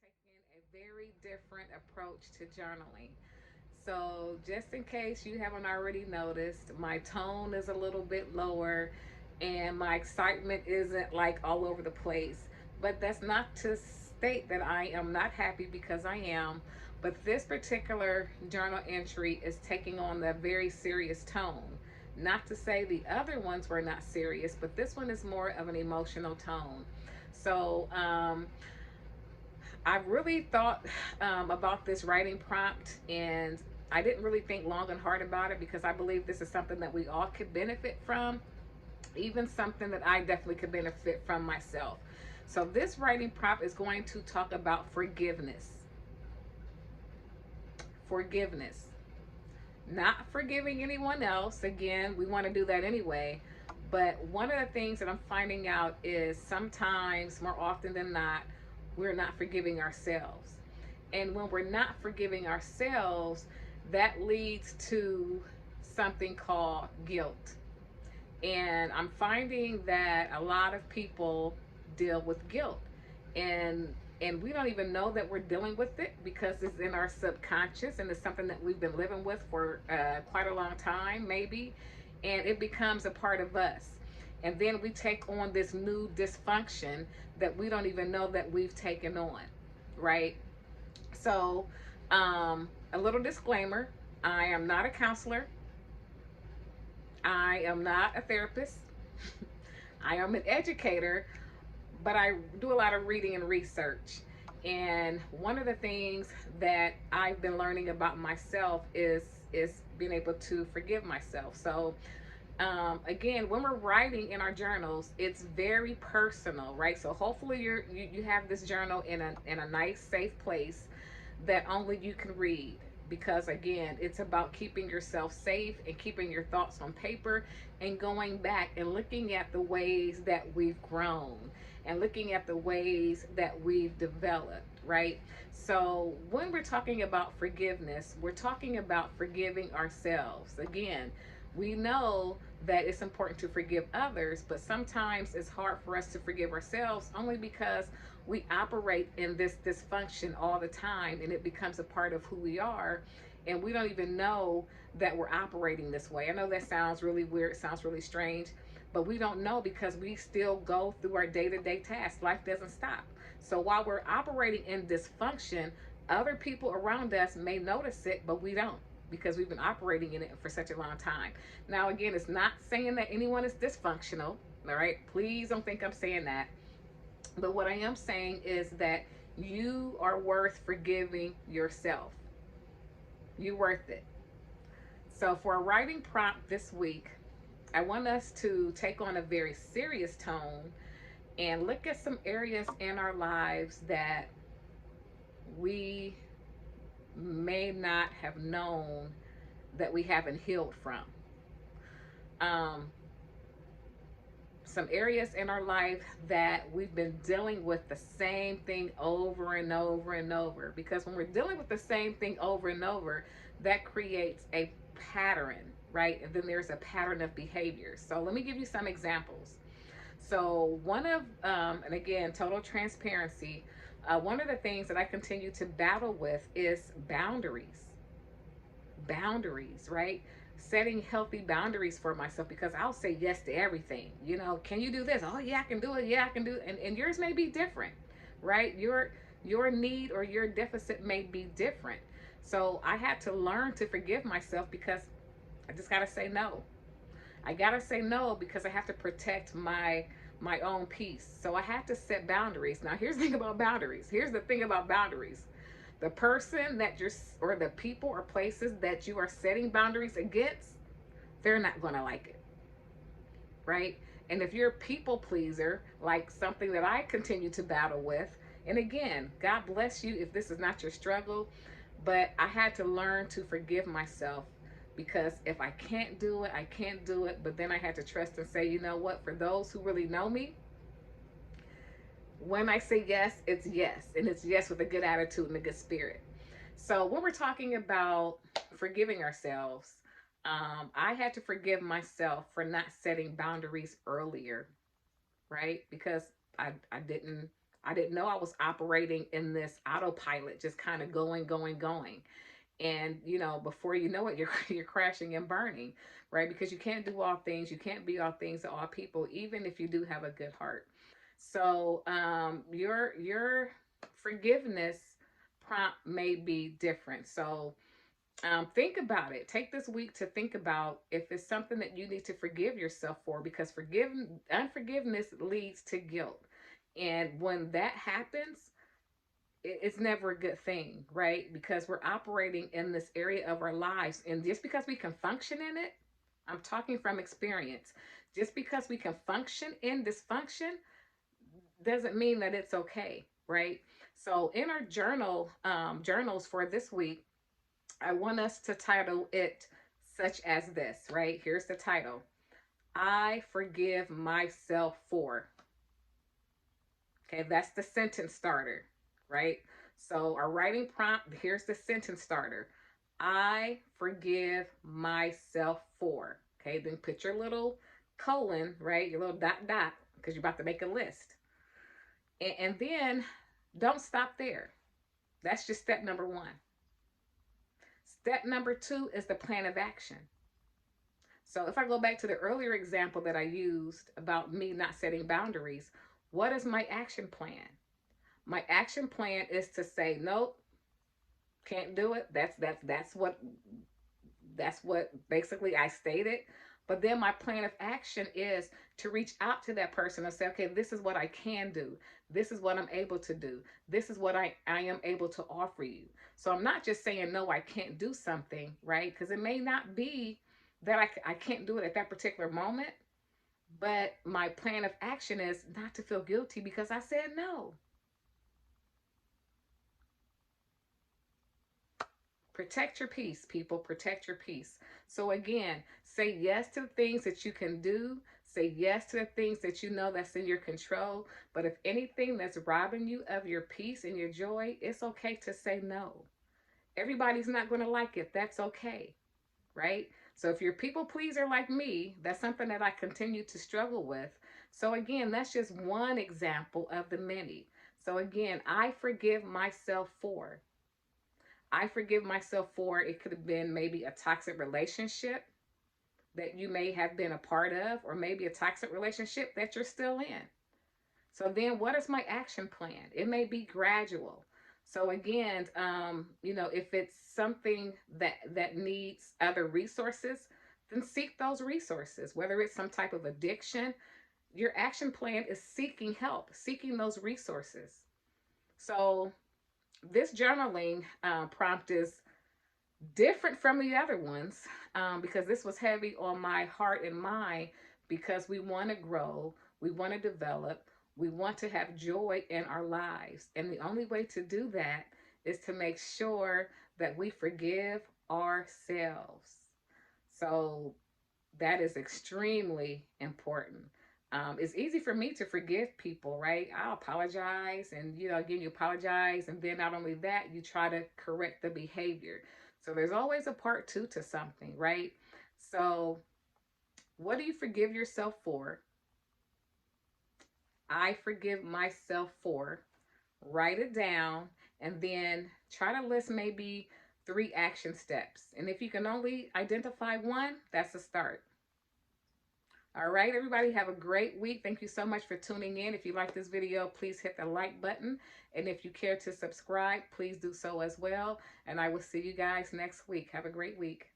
taking a very different approach to journaling. So, just in case you haven't already noticed, my tone is a little bit lower and my excitement isn't like all over the place. But that's not to state that I am not happy, because I am. But this particular journal entry is taking on that very serious tone. Not to say the other ones were not serious, but this one is more of an emotional tone. So, I really thought about this writing prompt, and I didn't really think long and hard about it, because I believe this is something that we all could benefit from, even something that I definitely could benefit from myself. So, this writing prompt is going to talk about forgiveness. Forgiveness. Not forgiving anyone else. Again, we want to do that anyway. But one of the things that I'm finding out is sometimes, more often than not, we're not forgiving ourselves. And when we're not forgiving ourselves, that leads to something called guilt. And I'm finding that a lot of people deal with guilt. And we don't even know that we're dealing with it, because it's in our subconscious and it's something that we've been living with for quite a long time, maybe. And it becomes a part of us. And then we take on this new dysfunction that we don't even know that we've taken on, right? So, a little disclaimer: I am not a counselor, I am not a therapist, I am an educator, but I do a lot of reading and research. And one of the things that I've been learning about myself is being able to forgive myself. So, again, when we're writing in our journals, it's very personal, right? So hopefully you have this journal in a nice, safe place that only you can read, because again, it's about keeping yourself safe and keeping your thoughts on paper, and going back and looking at the ways that we've grown, and looking at the ways that we've developed, right? So when we're talking about forgiveness, we're talking about forgiving ourselves. Again, we know that it's important to forgive others, but sometimes it's hard for us to forgive ourselves, only because we operate in this dysfunction all the time, and it becomes a part of who we are, and we don't even know that we're operating this way. I know that sounds really weird, sounds really strange, but we don't know, because we still go through our day-to-day tasks. Life doesn't stop. So while we're operating in dysfunction, other people around us may notice it, but we don't, because we've been operating in it for such a long time. Now, again, it's not saying that anyone is dysfunctional, all right? Please don't think I'm saying that. But what I am saying is that you are worth forgiving yourself. You're worth it. So, for a writing prompt this week, I want us to take on a very serious tone and look at some areas in our lives that we may not have known that we haven't healed from. Um, some areas in our life that we've been dealing with the same thing over and over and over. Because when we're dealing with the same thing over and over, that creates a pattern, right? And then there's a pattern of behavior. So let me give you some examples. So, and again, total transparency, one of the things that I continue to battle with is boundaries. Boundaries, right? Setting healthy boundaries for myself, because I'll say yes to everything. Can you do this? Oh yeah, I can do it. Yeah, I can do it. And yours may be different, right? Your need or your deficit may be different. So I had to learn to forgive myself, because I just gotta say no. I gotta say no, because I have to protect my own peace. So I have to set boundaries. Now here's the thing about boundaries. Here's the thing about boundaries. The person that you're, or the people or places that you are setting boundaries against, they're not gonna like it, right? And if you're a people pleaser, like something that I continue to battle with, and again, God bless you if this is not your struggle, but I had to learn to forgive myself, because if I can't do it, I can't do it. But then I had to trust and say, you know what, for those who really know me, when I say yes, it's yes. And it's yes with a good attitude and a good spirit. So when we're talking about forgiving ourselves, I had to forgive myself for not setting boundaries earlier, right? Because I didn't I didn't know I was operating in this autopilot, just kind of going, going, going. And before you know it, you're you're crashing and burning, right? Because you can't do all things, you can't be all things to all people, even if you do have a good heart. So your forgiveness prompt may be different. So think about it. Take this week to think about if it's something that you need to forgive yourself for, because unforgiveness leads to guilt. And when that happens, it's never a good thing, right? Because we're operating in this area of our lives. And just because we can function in it, I'm talking from experience, just because we can function in dysfunction doesn't mean that it's okay, right? So in our journals for this week, I want us to title it such as this, right? Here's the title: I forgive myself for. Okay, that's the sentence starter, right? So, our writing prompt, here's the sentence starter: I forgive myself for. Okay, then put your little colon, right? Your little dot, dot, because you're about to make a list. And then don't stop there. That's just step number one. Step number two is the plan of action. So if I go back to the earlier example that I used about me not setting boundaries, what is my action plan? My action plan is to say, nope, can't do it. That's what basically I stated. But then my plan of action is to reach out to that person and say, okay, this is what I can do. This is what I'm able to do. This is what I am able to offer you. So I'm not just saying, no, I can't do something, right? Because it may not be that I can't do it at that particular moment. But my plan of action is not to feel guilty because I said no. Protect your peace, people. Protect your peace. So again, say yes to the things that you can do. Say yes to the things that you know that's in your control. But if anything that's robbing you of your peace and your joy, it's okay to say no. Everybody's not going to like it. That's okay, right? So if you're a people pleaser like me, that's something that I continue to struggle with. So again, that's just one example of the many. So again, I forgive myself for. I forgive myself for, it could have been maybe a toxic relationship that you may have been a part of, or maybe a toxic relationship that you're still in. So then what is my action plan? It may be gradual. So again, if it's something that needs other resources, then seek those resources. Whether it's some type of addiction, your action plan is seeking help, seeking those resources. So this journaling prompt is different from the other ones, because this was heavy on my heart and mind, because we want to grow, we want to develop, we want to have joy in our lives. And the only way to do that is to make sure that we forgive ourselves. So that is extremely important. It's easy for me to forgive people, right? I'll apologize, and again, you apologize, and then not only that, you try to correct the behavior. So there's always a part two to something, right? So what do you forgive yourself for? I forgive myself for. Write it down, and then try to list maybe 3 action steps. And if you can only identify one, that's a start. All right, everybody, have a great week. Thank you so much for tuning in. If you like this video, please hit the like button. And if you care to subscribe, please do so as well. And I will see you guys next week. Have a great week.